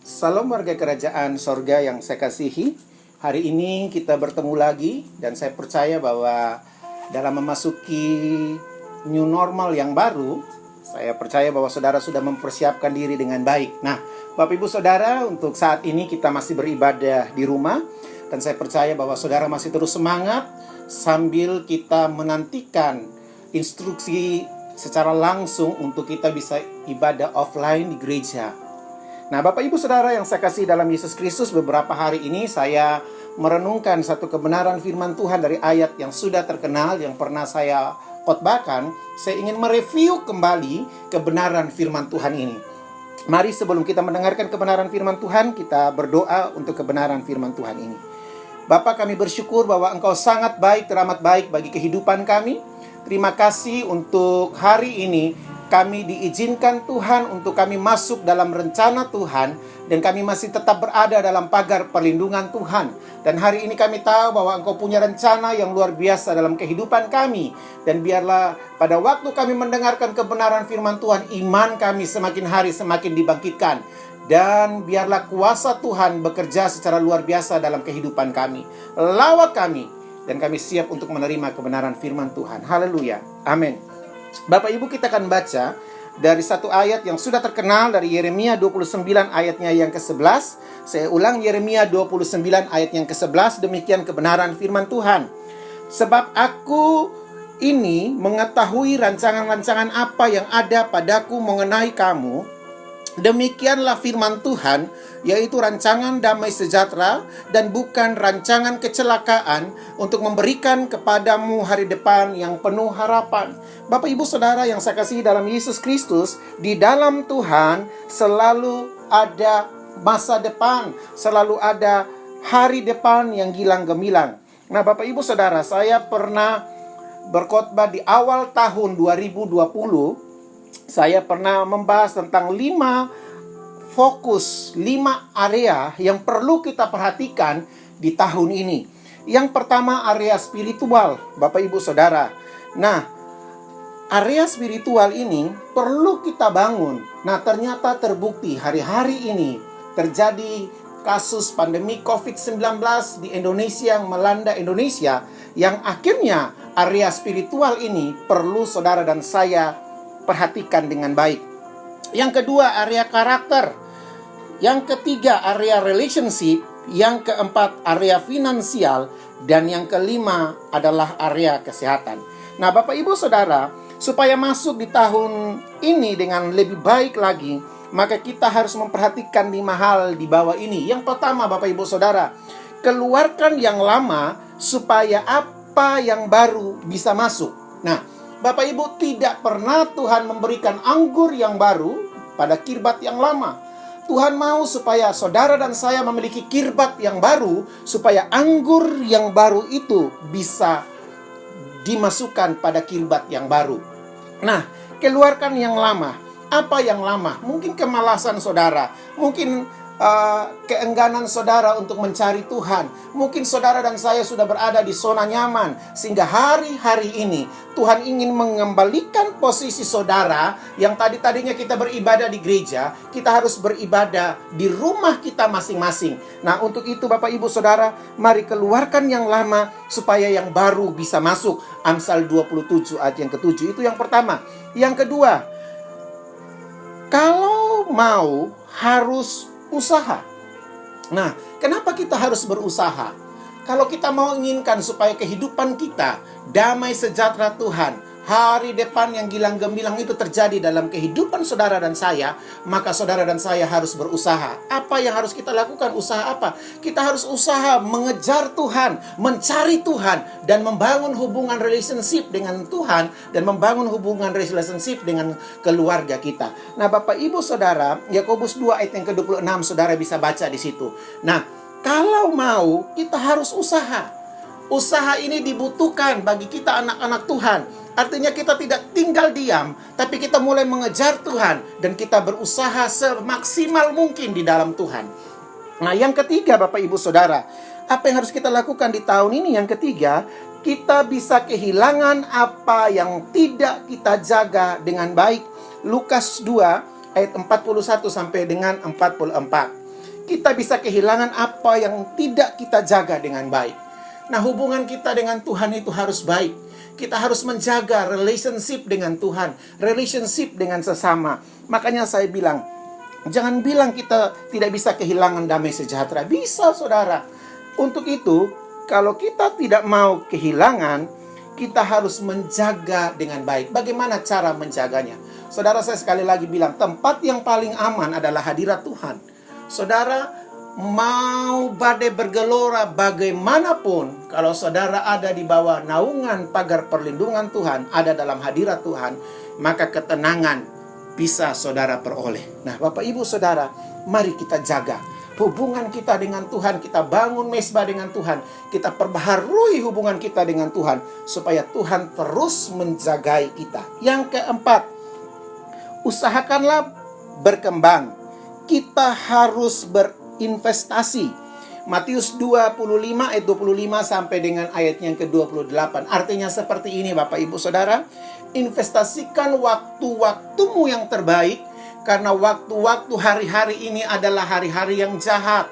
Salam warga kerajaan sorga yang saya kasihi. Hari ini kita bertemu lagi dan saya percaya bahwa dalam memasuki new normal yang baru, saya percaya bahwa saudara sudah mempersiapkan diri dengan baik. Nah, Bapak Ibu Saudara, untuk saat ini kita masih beribadah di rumah dan saya percaya bahwa saudara masih terus semangat sambil kita menantikan instruksi secara langsung untuk kita bisa ibadah offline di gereja. Nah, Bapak Ibu Saudara yang saya kasih dalam Yesus Kristus, beberapa hari ini saya merenungkan satu kebenaran firman Tuhan dari ayat yang sudah terkenal, yang pernah saya khotbahkan. Saya ingin mereview kembali kebenaran firman Tuhan ini. Mari sebelum kita mendengarkan kebenaran firman Tuhan, kita berdoa untuk kebenaran firman Tuhan ini. Bapa, kami bersyukur bahwa Engkau sangat baik, teramat baik bagi kehidupan kami. Terima kasih untuk hari ini kami diizinkan Tuhan untuk kami masuk dalam rencana Tuhan dan kami masih tetap berada dalam pagar perlindungan Tuhan. Dan hari ini kami tahu bahwa Engkau punya rencana yang luar biasa dalam kehidupan kami. Dan biarlah pada waktu kami mendengarkan kebenaran firman Tuhan, iman kami semakin hari semakin dibangkitkan. Dan biarlah kuasa Tuhan bekerja secara luar biasa dalam kehidupan kami. Lawat kami dan kami siap untuk menerima kebenaran firman Tuhan. Haleluya. Amin. Bapak Ibu, kita akan baca dari satu ayat yang sudah terkenal dari Yeremia 29 ayatnya yang ke-11. Saya ulang, Yeremia 29 ayat yang ke-11. Demikian kebenaran firman Tuhan. Sebab aku ini mengetahui rancangan-rancangan apa yang ada padaku mengenai kamu. Demikianlah firman Tuhan, yaitu rancangan damai sejahtera dan bukan rancangan kecelakaan, untuk memberikan kepadamu hari depan yang penuh harapan. Bapak Ibu Saudara yang saya kasihi dalam Yesus Kristus, di dalam Tuhan selalu ada masa depan, selalu ada hari depan yang gilang gemilang. Nah, Bapak Ibu Saudara, saya pernah berkhotbah di awal tahun 2020. Saya pernah membahas tentang 5 area yang perlu kita perhatikan di tahun ini. Yang pertama, area spiritual, Bapak Ibu Saudara. Nah, area spiritual ini perlu kita bangun. Nah, ternyata terbukti hari-hari ini terjadi kasus pandemi COVID-19 di Indonesia yang melanda Indonesia, yang akhirnya area spiritual ini perlu saudara dan saya perhatikan dengan baik. Yang kedua, area karakter. Yang ketiga, area relationship. Yang keempat, area finansial. Dan yang kelima adalah area kesehatan. Nah, Bapak Ibu Saudara, supaya masuk di tahun ini dengan lebih baik lagi, maka kita harus memperhatikan 5 hal di bawah ini. Yang pertama, Bapak Ibu Saudara, keluarkan yang lama supaya apa yang baru bisa masuk. Nah, Bapak Ibu, tidak pernah Tuhan memberikan anggur yang baru pada kirbat yang lama. Tuhan mau supaya saudara dan saya memiliki kirbat yang baru, supaya anggur yang baru itu bisa dimasukkan pada kirbat yang baru. Nah, keluarkan yang lama. Apa yang lama? Mungkin kemalasan saudara, mungkin keengganan saudara untuk mencari Tuhan. Mungkin saudara dan saya sudah berada di zona nyaman, sehingga hari-hari ini Tuhan ingin mengembalikan posisi saudara yang tadinya kita beribadah di gereja, kita harus beribadah di rumah kita masing-masing. Nah, untuk itu Bapak Ibu Saudara, mari keluarkan yang lama supaya yang baru bisa masuk. Amsal 27 ayat yang ke-7 itu yang pertama. Yang kedua, kalau mau harus usaha. Nah, kenapa kita harus berusaha? Kalau kita mau inginkan supaya kehidupan kita damai sejahtera Tuhan, hari depan yang gilang gemilang itu terjadi dalam kehidupan saudara dan saya, maka saudara dan saya harus berusaha. Apa yang harus kita lakukan? Usaha apa? Kita harus usaha mengejar Tuhan, mencari Tuhan, dan membangun hubungan relationship dengan Tuhan, dan membangun hubungan relationship dengan keluarga kita. Nah, Bapak Ibu Saudara, Yakobus 2 ayat yang ke-26 saudara bisa baca di situ. Nah, kalau mau, kita harus usaha. Usaha ini dibutuhkan bagi kita anak-anak Tuhan. Artinya kita tidak tinggal diam, tapi kita mulai mengejar Tuhan dan kita berusaha semaksimal mungkin di dalam Tuhan. Nah, yang ketiga Bapak Ibu Saudara, apa yang harus kita lakukan di tahun ini? Yang ketiga, kita bisa kehilangan apa yang tidak kita jaga dengan baik. Lukas 2 ayat 41 sampai dengan 44. kita bisa kehilangan apa yang tidak kita jaga dengan baik. Nah, hubungan kita dengan Tuhan itu harus baik. Kita harus menjaga relationship dengan Tuhan, relationship dengan sesama. Makanya saya bilang, jangan bilang kita tidak bisa kehilangan damai sejahtera. Bisa, saudara. Untuk itu, kalau kita tidak mau kehilangan, kita harus menjaga dengan baik. Bagaimana cara menjaganya? Saudara, saya sekali lagi bilang, tempat yang paling aman adalah hadirat Tuhan. Saudara, mau badai bergelora bagaimanapun, kalau saudara ada di bawah naungan pagar perlindungan Tuhan, ada dalam hadirat Tuhan, maka ketenangan bisa saudara peroleh. Nah, Bapak Ibu Saudara, mari kita jaga hubungan kita dengan Tuhan. Kita bangun mesbah dengan Tuhan. Kita perbaharui hubungan kita dengan Tuhan, supaya Tuhan terus menjagai kita. Yang keempat, usahakanlah berkembang. Kita harus berinvestasi. Matius 25 ayat 25 sampai dengan ayat yang ke-28. Artinya seperti ini, Bapak Ibu Saudara. Investasikan waktu-waktumu yang terbaik, karena waktu-waktu hari-hari ini adalah hari-hari yang jahat.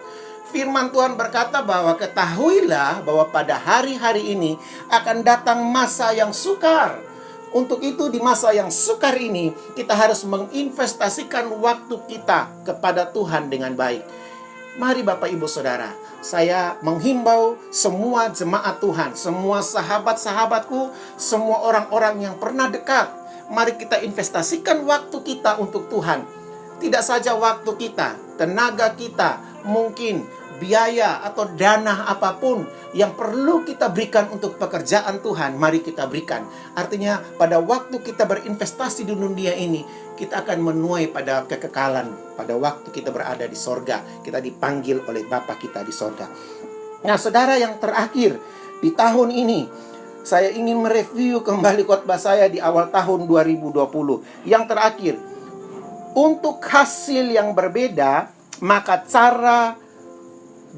Firman Tuhan berkata bahwa ketahuilah bahwa pada hari-hari ini akan datang masa yang sukar. Untuk itu di masa yang sukar ini, kita harus menginvestasikan waktu kita kepada Tuhan dengan baik. Mari Bapak Ibu Saudara, saya menghimbau semua jemaat Tuhan, semua sahabat-sahabatku, semua orang-orang yang pernah dekat, mari kita investasikan waktu kita untuk Tuhan. Tidak saja waktu kita, tenaga kita, mungkin biaya atau dana apapun yang perlu kita berikan untuk pekerjaan Tuhan, mari kita berikan. Artinya pada waktu kita berinvestasi di dunia ini, kita akan menuai pada kekekalan. Pada waktu kita berada di sorga, kita dipanggil oleh Bapa kita di sorga. Nah, saudara, yang terakhir di tahun ini, saya ingin mereview kembali khotbah saya di awal tahun 2020. Yang terakhir, untuk hasil yang berbeda, maka cara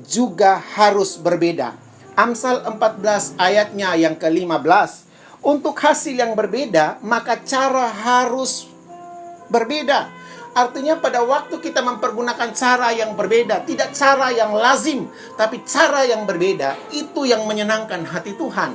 juga harus berbeda. Amsal 14 ayatnya yang ke-15. Untuk hasil yang berbeda, maka cara harus berbeda. Artinya pada waktu kita mempergunakan cara yang berbeda, tidak cara yang lazim, tapi cara yang berbeda, itu yang menyenangkan hati Tuhan.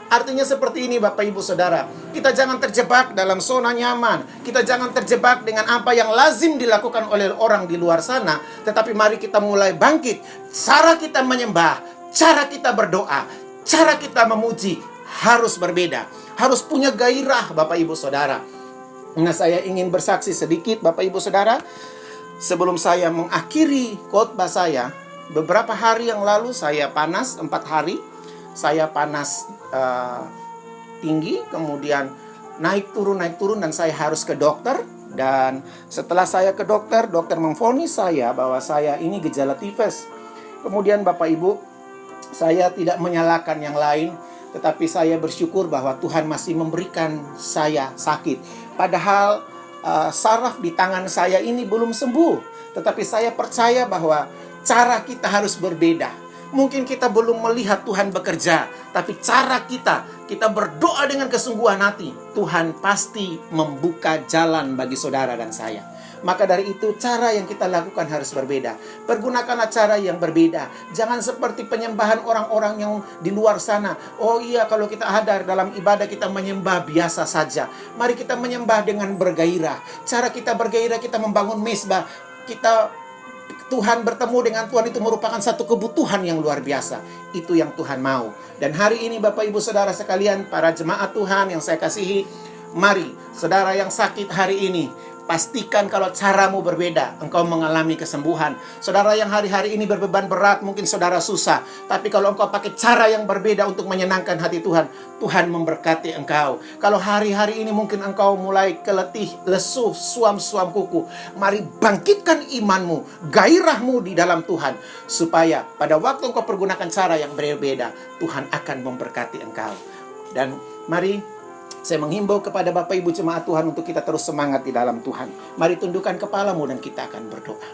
Artinya seperti ini Bapak Ibu Saudara, kita jangan terjebak dalam zona nyaman. Kita jangan terjebak dengan apa yang lazim dilakukan oleh orang di luar sana. Tetapi mari kita mulai bangkit. Cara kita menyembah, cara kita berdoa, cara kita memuji harus berbeda. Harus punya gairah Bapak Ibu Saudara. Nah, saya ingin bersaksi sedikit Bapak Ibu Saudara. Sebelum saya mengakhiri khotbah saya, beberapa hari yang lalu saya panas 4 hari. Saya panas tinggi, kemudian naik turun, dan saya harus ke dokter. Dan setelah saya ke dokter, dokter memvonis saya bahwa saya ini gejala tifus. Kemudian Bapak Ibu, saya tidak menyalahkan yang lain, tetapi saya bersyukur bahwa Tuhan masih memberikan saya sakit. Padahal saraf di tangan saya ini belum sembuh, tetapi saya percaya bahwa cara kita harus berbeda. Mungkin kita belum melihat Tuhan bekerja, tapi cara kita berdoa dengan kesungguhan hati, Tuhan pasti membuka jalan bagi saudara dan saya. Maka dari itu, cara yang kita lakukan harus berbeda. Pergunakanlah cara yang berbeda. Jangan seperti penyembahan orang-orang yang di luar sana. Oh iya, kalau kita hadir dalam ibadah, kita menyembah biasa saja. Mari kita menyembah dengan bergairah. Cara kita bergairah, kita membangun mesbah. Tuhan bertemu dengan Tuhan itu merupakan satu kebutuhan yang luar biasa. Itu yang Tuhan mau. Dan hari ini Bapak Ibu Saudara sekalian, para jemaat Tuhan yang saya kasihi, mari saudara yang sakit hari ini, pastikan kalau caramu berbeda, engkau mengalami kesembuhan. Saudara yang hari-hari ini berbeban berat, mungkin saudara susah. Tapi kalau engkau pakai cara yang berbeda untuk menyenangkan hati Tuhan, Tuhan memberkati engkau. Kalau hari-hari ini mungkin engkau mulai keletih, lesuh, suam-suam kuku, mari bangkitkan imanmu, gairahmu di dalam Tuhan, supaya pada waktu engkau pergunakan cara yang berbeda, Tuhan akan memberkati engkau. Dan mari saya menghimbau kepada Bapak Ibu jemaat Tuhan untuk kita terus semangat di dalam Tuhan. Mari tundukkan kepalamu dan kita akan berdoa.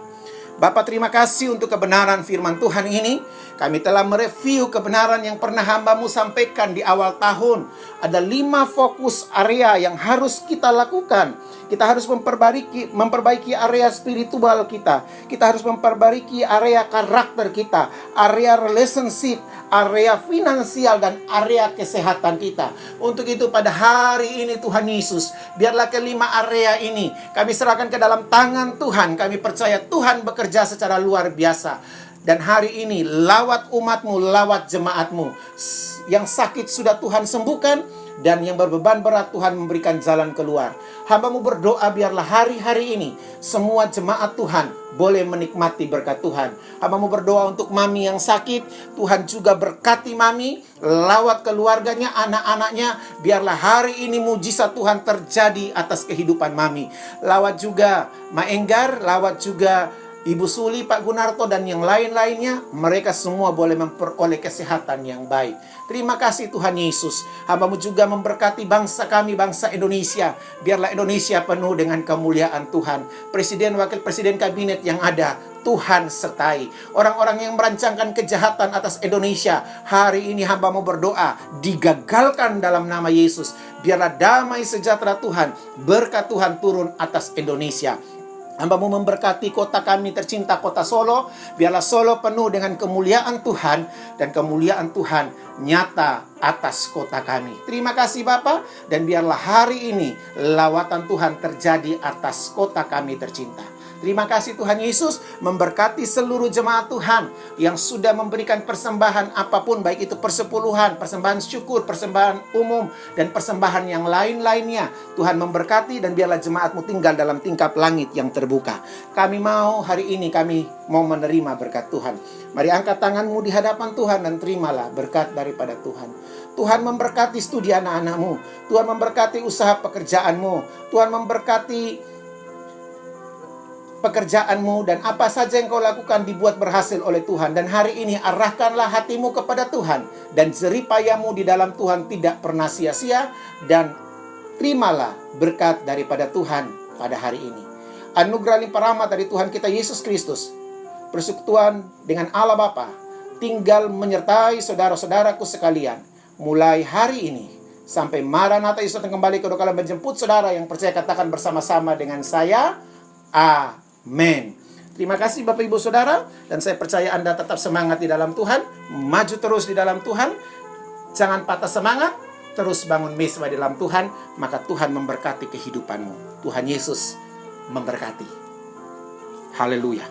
Bapak, terima kasih untuk kebenaran firman Tuhan ini. Kami telah mereview kebenaran yang pernah hamba-Mu sampaikan di awal tahun. Ada 5 fokus area yang harus kita lakukan. Kita harus memperbaiki area spiritual kita. Kita harus memperbaiki area karakter kita, area relationship, area finansial, dan area kesehatan kita. Untuk itu pada hari ini Tuhan Yesus, biarlah kelima area ini kami serahkan ke dalam tangan Tuhan. Kami percaya Tuhan bekerja secara luar biasa. Dan hari ini lawat umat-Mu, lawat jemaat-Mu. Yang sakit sudah Tuhan sembuhkan, dan yang berbeban berat Tuhan memberikan jalan keluar. Hamba-Mu berdoa biarlah hari-hari ini semua jemaat Tuhan boleh menikmati berkat Tuhan. Hamba-Mu berdoa untuk Mami yang sakit. Tuhan juga berkati Mami, lawat keluarganya, anak-anaknya. Biarlah hari ini mujizat Tuhan terjadi atas kehidupan Mami. Lawat juga Ma Enggar, lawat juga Ibu Suli, Pak Gunarto, dan yang lain-lainnya. Mereka semua boleh memperoleh kesehatan yang baik. Terima kasih Tuhan Yesus. Hamba-Mu juga memberkati bangsa kami, bangsa Indonesia. Biarlah Indonesia penuh dengan kemuliaan Tuhan. Presiden, wakil presiden, kabinet yang ada, Tuhan sertai. Orang-orang yang merancangkan kejahatan atas Indonesia, hari ini hamba-Mu berdoa, digagalkan dalam nama Yesus. Biarlah damai sejahtera Tuhan, berkat Tuhan turun atas Indonesia. Hamba-Mu memberkati kota kami tercinta, kota Solo. Biarlah Solo penuh dengan kemuliaan Tuhan, dan kemuliaan Tuhan nyata atas kota kami. Terima kasih Bapa, dan biarlah hari ini lawatan Tuhan terjadi atas kota kami tercinta. Terima kasih Tuhan Yesus, memberkati seluruh jemaat Tuhan yang sudah memberikan persembahan apapun, baik itu persepuluhan, persembahan syukur, persembahan umum, dan persembahan yang lain-lainnya. Tuhan memberkati, dan biarlah jemaat-Mu tinggal dalam tingkap langit yang terbuka. Kami mau hari ini, kami mau menerima berkat Tuhan. Mari angkat tanganmu di hadapan Tuhan dan terimalah berkat daripada Tuhan. Tuhan memberkati studi anak-anak-Mu. Tuhan memberkati usaha pekerjaan-Mu. Tuhan memberkati pekerjaan-Mu, dan apa saja yang kau lakukan dibuat berhasil oleh Tuhan. Dan hari ini arahkanlah hatimu kepada Tuhan, dan jeripaya-Mu di dalam Tuhan tidak pernah sia-sia, dan terimalah berkat daripada Tuhan pada hari ini. Anugerah limpah rahmat dari Tuhan kita Yesus Kristus, persekutuan dengan Allah Bapa, tinggal menyertai saudara-saudaraku sekalian, mulai hari ini sampai Maranatha Yesus akan kembali kedua kali menjemput saudara. Yang percaya katakan bersama-sama dengan saya, amin. Terima kasih Bapak Ibu Saudara, dan saya percaya Anda tetap semangat di dalam Tuhan, maju terus di dalam Tuhan, jangan patah semangat, terus bangun mesbah di dalam Tuhan, maka Tuhan memberkati kehidupanmu. Tuhan Yesus memberkati. Haleluya.